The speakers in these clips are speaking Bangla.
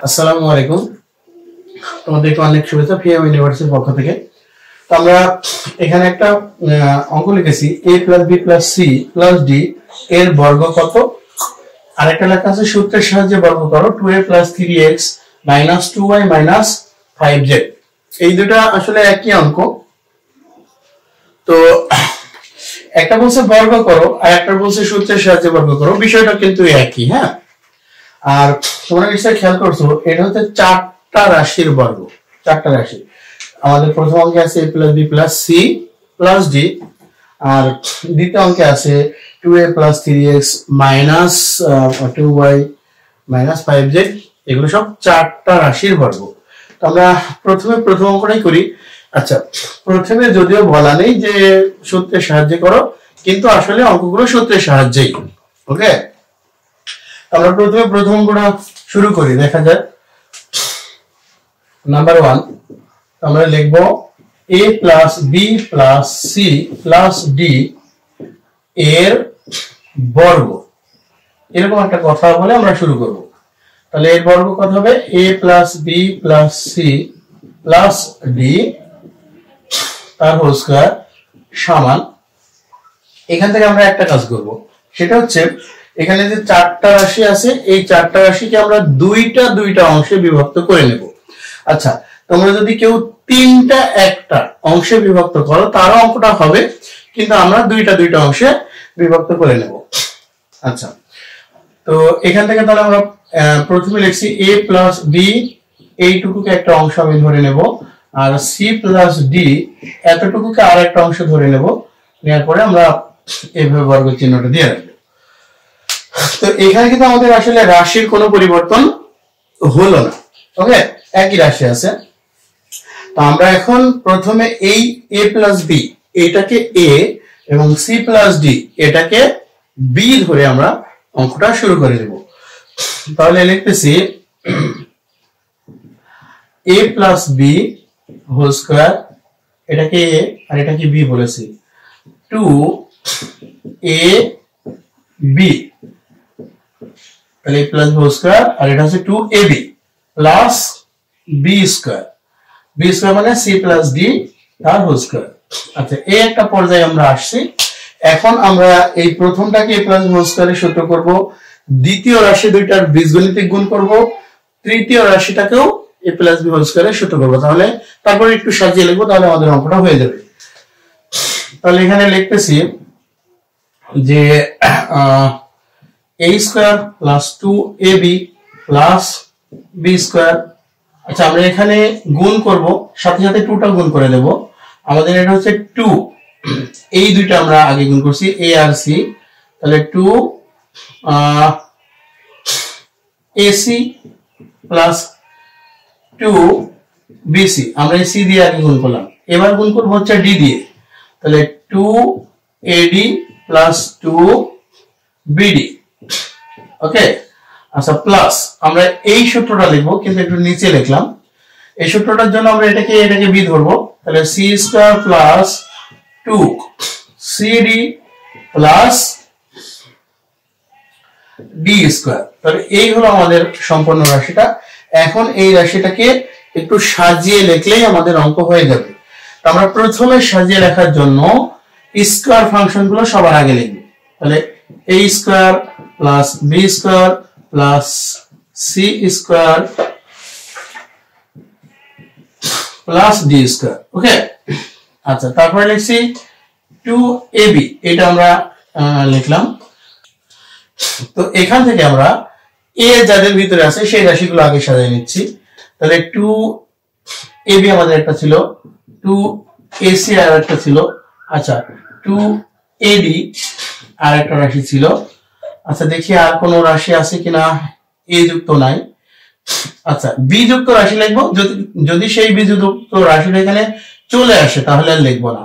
আসসালামু আলাইকুম। তোমাদেরকে অনেক শুভেচ্ছা পিএম ইউনিভার্সিটির পক্ষ থেকে। তো আমরা এখানে একটা অঙ্ক লিখেছি a + b + c + d এর বর্গ কত। আরেকটা লেখা আছে সূত্রের সাহায্যে বর্গ করো 2a + 3x - 2y - 5z। এই দুটো আসলে একই অঙ্ক। তো একটা বলছে বর্গ করো আর একটা বলছে সূত্রের সাহায্যে বর্গ করো, বিষয়টা কিন্তু একই। হ্যাঁ, আর তোমরা নিশ্চয়ই খেয়াল করছো এটা হচ্ছে চারটা রাশির বর্গ। চারটা রাশি আমাদের প্রথম অঙ্কে আছে a + b + c + d, আর দ্বিতীয় অঙ্কে আছে 2a + 3x - 2y - 5z। এগুলো সব চারটা রাশির বর্গ। তো আমরা প্রথমে প্রথম অঙ্কটাই করি। আচ্ছা, প্রথমে যদিও বলা নেই যে সূত্রের সাহায্যে করো, কিন্তু আসলে অঙ্কগুলো সূত্রের সাহায্যেই। ওকে, আমরা প্রথমে প্রথম অঙ্কটা শুরু করি। দেখা যাক নাম্বার 1 আমরা লিখব a + b + c + d এর বর্গ। এরকম একটা কথা বলে আমরা শুরু করব। তাহলে এর বর্গ কত হবে? a + b + c + d তার হোল স্কয়ার সমান। এখান থেকে আমরা একটা কাজ করব, সেটা হচ্ছে এখানে যে চারটা রাশি আছে এই চারটা রাশিকে আমরা দুইটা দুইটা অংশে বিভক্ত করে নেব। আচ্ছা, তোমরা যদি কেউ তিনটা একটা অংশে বিভক্ত করো তারও অঙ্কটা হবে, কিন্তু আমরা দুইটা দুইটা অংশে বিভক্ত করে নেব। আচ্ছা, তো এখান থেকে তাহলে আমরা প্রথমে লিখছি a + b, এইটুকুকে একটা অংশ আমি ধরে নেব, আর c + d এতটুকুকে আর একটা অংশ ধরে নেব। নেওয়ার পরে আমরা এইভাবে বর্গ চিহ্নটা দিয়ে রাখবো। তো এখানে কিন্তু আমাদের আসলে রাশির কোনো পরিবর্তন হলো না। ওকে, একই রাশি আছে। তো আমরা এখন প্রথমে এই a + b এটাকে a এবং c + d এটাকে b ধরে আমরা অঙ্কটা শুরু করে দেব। তাহলে লিখতেছি a + b হোল স্কয়ার, এটাকে a আর এটাকে b বলেছি, 2ab, তাহলে a + b হোল স্কয়ার আর এটা হচ্ছে 2ab plus b square. b square মানে c + d তার হোল স্কয়ার। আচ্ছা, এই একটা পর্যায়ে আমরা আসছি। এখন আমরা এই প্রথমটাকে a + b হোল স্কয়ারের সূত্র করব, দ্বিতীয় রাশি দুইটার বীজগণিতিক গুণ করব, তৃতীয় রাশিটাকেও a + b হোল স্কয়ারের সূত্র করব। তাহলে তারপর একটু সাজিয়ে লিখব, তাহলে আমাদের অঙ্কটা হয়ে যাবে। তাহলে এখানে লিখতেছি যে a square + 2ab + b square. আচ্ছা, আমরা এখানে গুণ করব, সাথে সাথে 2টা গুণ করে দেব। আমাদের এটা হচ্ছে 2, এই দুইটা আমরা আগে গুণ করছি a আর c, তাহলে 2 ac + 2 bc, আমরা এই c দিয়ে আগে গুণ করলাম। এবার গুণ করব হচ্ছে d দিয়ে, তাহলে 2ad + 2bd। ওকে, আচ্ছা, প্লাস আমরা এই সূত্রটা লিখব, কিন্তু একটু নিচে লিখলাম। এই সূত্রটার জন্য আমরা এটাকে b ধরবো, তাহলে c square plus 2cd plus d square. তাহলে এই হলো আমাদের সম্পূর্ণ রাশিটা। এখন এই রাশিটাকে একটু সাজিয়ে লিখলেই আমাদের অঙ্ক হয়ে যাবে। তো আমরা প্রথমে সাজিয়ে লেখার জন্য স্কয়ার ফাংশনগুলো সবার আগে লিখব। তাহলে a square plus b square plus c square plus d square. Okay, আচ্ছা, তারপরে লিখছি 2ab, এটা আমরা লিখলাম। তো এখান থেকে আমরা a যাদের ভিতরে আছে সেই রাশিগুলো আগে সাজিয়ে নিচ্ছি। তাহলে 2ab আমাদের একটা ছিল, 2ac আর একটা ছিল, আচ্ছা 2ad আর একটা রাশি ছিল। আচ্ছা, দেখি আর কোনো রাশি আছে কিনা, a যুক্ত নাই। আচ্ছা, b যুক্ত রাশি লিখবো, যদি সেই b যুক্ত রাশিটা এখানে চলে আসে তাহলে আর লিখবো না।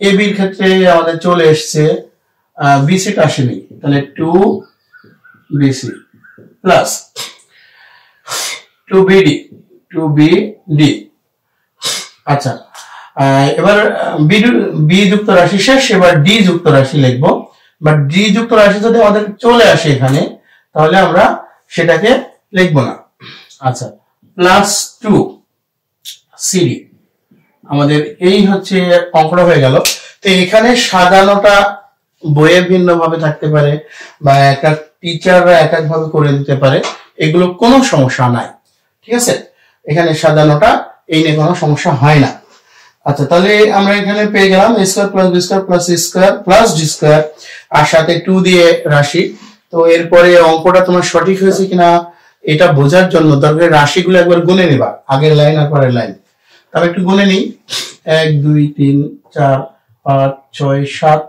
ab এর ক্ষেত্রে আমাদের চলে এসেছে, bc টা আসেনি, তাহলে 2bc প্লাস 2bd। আচ্ছা, এবার b যুক্ত রাশি শেষ, এবার d যুক্ত রাশি লিখবো। বাট d যুক্ত রাশি যদি আমাদের চলে আসে এখানে, তাহলে আমরা সেটাকে লিখবো না। আচ্ছা প্লাস 2 সিডি আমাদের এই হচ্ছে অঙ্কটা হয়ে গেল। তো এখানে সাজানোটা বইয়ে ভিন্ন ভাবে থাকতে পারে বা একটা টিচাররা এক এক ভাবে করে দিতে পারে, এগুলো কোনো সমস্যা নাই, ঠিক আছে। এখানে সাজানোটা এই নিয়ে কোনো সমস্যা হয় না। আচ্ছা তাহলে আমরা এখানে পেয়ে গেলাম a square plus b square plus c square plus d square আর সাথে 2 দিয়ে রাশি। তো এরপরে অঙ্কটা তোমার সঠিক হয়েছে কিনা এটা বোঝার জন্য দরকার রাশিগুলো একবার গুনে নেবা, আগের লাইন আর পরের লাইন। তবে একটু গুনে নিই, 1 2 3 4 5 6 7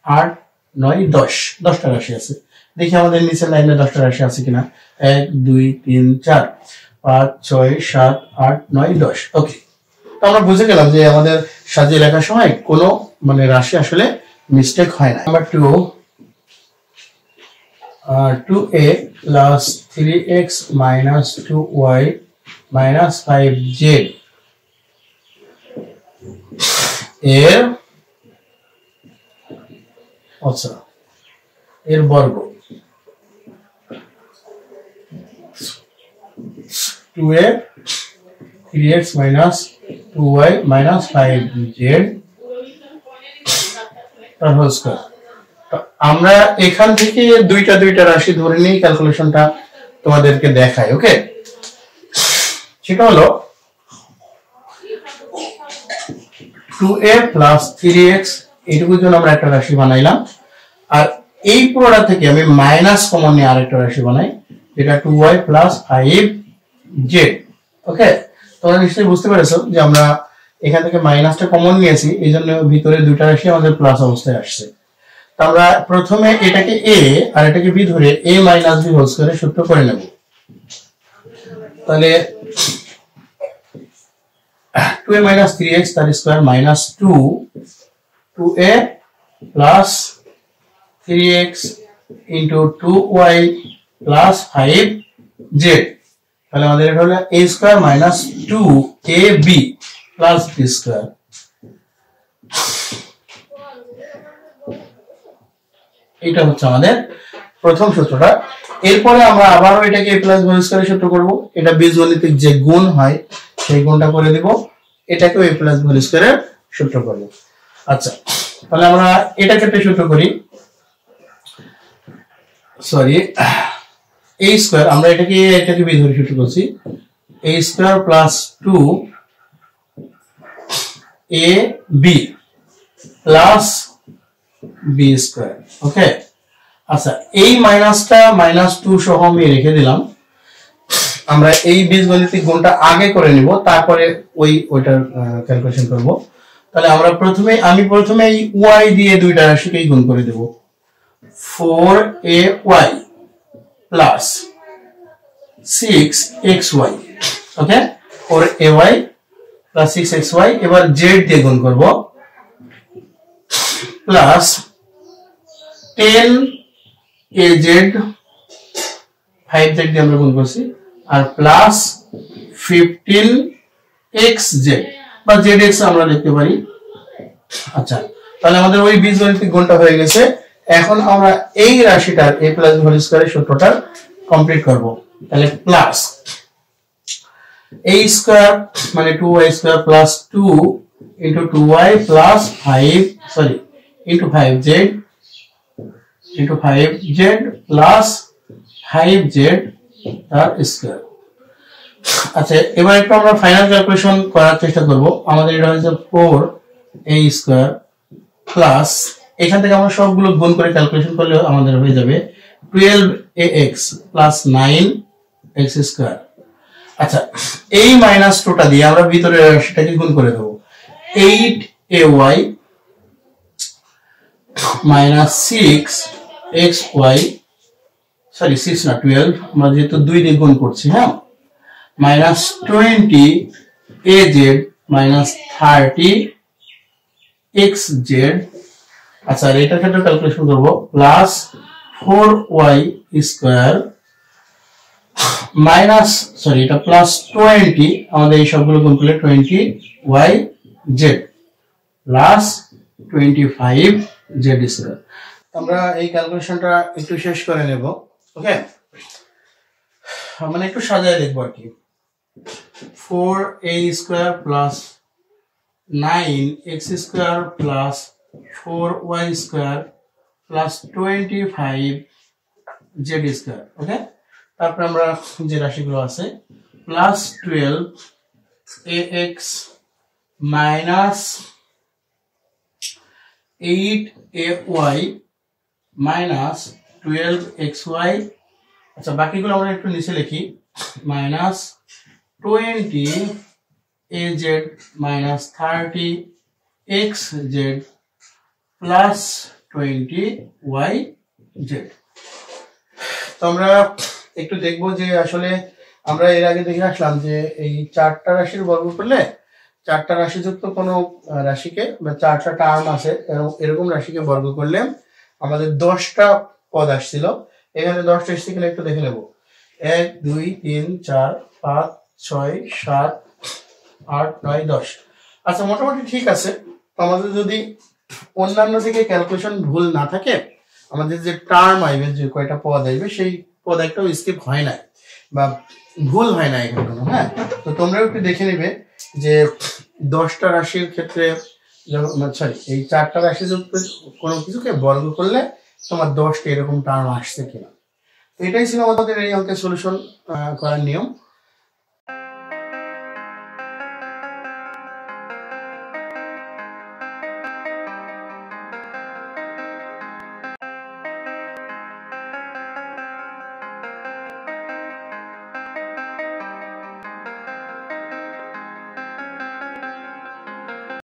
8 9 10, 10টা রাশি আছে। দেখি আমাদের নিচের লাইনে 10টা রাশি আছে কিনা। 1 2 3 4 5 6 7 8 9 10। ওকে, তো আমরা বুঝে গেলাম যে আমাদের সাজিয়ে লেখার সময় কোনো মানে রাশি আসলে মিস্টেক হয় না। Number 2 2a plus 3x minus 2y minus 5z এর আচ্ছা এর বর্গ। 2a 3x minus 2y minus 5z তার হোল স্কয়ার। আমরা এখান থেকে দুইটা রাশি ধরে নিয়ে ক্যালকুলেশনটা তোমাদেরকে দেখাই। ওকে, সেটা হলো 2a plus 3x এইটুকুর জন্য আমরা একটা রাশি বানাইলাম, আর এই পুরোটা থেকে আমি মাইনাস কমন নিয়ে আরেকটা রাশি বানাই যেটা 2y plus 5z। ওকে, তোমরা নিশ্চয়ই বুঝতে পেরেছো যে আমরা এখান থেকে মাইনাসটা কমন নিয়েছি, এই জন্য ভিতরে দুইটা রাশি আমাদের প্লাস অবস্থায় আসছে। আমরা প্রথমে এটাকে a আর এটাকে b ধরে a মাইনাস b হোল স্কয়ারের সূত্র করে নেব। তাহলে 2a minus 3x তার square minus 2a plus 3x into 2y plus 5z। তাহলে আমাদের এটা হলো a square minus 2ab plus b square. এটা হচ্ছে আমাদের প্রথম সূত্রটা। এরপরে আমরা আবারও এটাকে a প্লাস b স্কয়ারের সূত্র করব, এটা বীজগণিতিক যে গুণ হয় সেই গুণটা করে দিব, এটাকেও a প্লাস b স্কয়ারের সূত্র করব। আচ্ছা তাহলে আমরা এটা ক্ষেত্রে সূত্র করি, সরি a স্কয়ার, আমরা এটাকে b ধরে সূত্র করছি, a square plus 2ab plus b square. Okay, আচ্ছা এই মাইনাসটা -2 সহ আমি রেখে দিলাম। আমরা এই বীজগণিতিক গুণটা আগে করে নিব, তারপরে ওইটার ক্যালকুলেশন করব। তাহলে আমরা আমি প্রথমে এই y দিয়ে দুইটা রাশিকেই গুণ করে দেব। 4ay plus 6xy। ওকে, 4ay প্লাস 6xy। এবার z দিয়ে গুণ করব, প্লাস 10az 5z দিয়ে আমরা গুণ করছি, আর প্লাস 15xz বা zx আমরা লিখতে পারি। আচ্ছা তাহলে আমাদের ওই বীজগণিতিক গুণটা হয়ে গেছে। এখন আমরা এই রাশিটার a প্লাস b হোল স্কয়ারের সূত্রটা কমপ্লিট করব। তাহলে প্লাস a স্কয়ার মানে 2y square plus 2 into 2y plus 5 sorry into 5z into 5z plus 5z তার স্কয়ার। আচ্ছা এবার একটু আমরা ফাইনাল ক্যালকুলেশন করার চেষ্টা করব। আমাদের এটা হচ্ছে 4a স্কয়ার প্লাস, এখান থেকে আমরা সবগুলো গুণ করে ক্যালকুলেশন করলে আমাদের হয়ে যাবে 12ax প্লাস 9x স্কয়ার। আচ্ছা এই -2টা দিয়ে আমরা ভিতরে সেটাকে গুণ করে দেব, 8ay minus 6xy সরি 6 না 12, আমরা যেহেতু 2 দিয়ে গুণ করছি, হ্যাঁ, minus 20az minus 30xz। আচ্ছা এটার ক্ষেত্রে ক্যালকুলেশন করব, plus 4y square minus sorry এটা প্লাস 20, আমাদের এই সবগুলো গুণ করলে 20yz প্লাস 25z স্কয়ার। আমরা এই ক্যালকুলেশনটা একটু শেষ করে নেব। ওকে, মানে একটু সাজায় লিখবো আর কি। 4a square plus 9x square plus 4y square plus 25z square. Okay, তারপর আমরা যে রাশিগুলো আছে plus 12ax minus 8ay minus 12xy। আচ্ছা, বাকিগুলো আমরা একটু নিচে লিখি, minus 20az minus 30xz plus 20yz। তো আমরা একটু দেখবো যে আসলে আমরা এর আগে দেখে আসলাম যে এই চারটা রাশির বর্গ করলে, চারটা রাশিযুক্ত কোনো রাশিকে বা চারটা টার্ম আছে এরকম রাশিকে বর্গ করলে আমাদের 10টা পদ আসছিল। এখানে 10টা এসেছে কিনা একটু দেখে নেব। 1 2 3 4 5 6 7 8 9 10। আচ্ছা, মোটামুটি ঠিক আছে। আমাদের যদি অন্যান্য দিকে ক্যালকুলেশন ভুল না থাকে, আমাদের যে টার্ম আসবে, যে কয়টা পদ আসবে, সেই পদ একটাও স্কিপ হয় না বা ভুল হয় না এখানে কোনো। হ্যাঁ, তো তোমরা একটু দেখে নেবে যে 10টা রাশির ক্ষেত্রে, সরি, এই চারটা রাশি কোনো কিছুকে বর্গ করলে তোমার 10টা এরকম টার্ম আসছে কিনা। এটাই ছিল আমাদের এই অঙ্কের সলিউশন করার নিয়ম।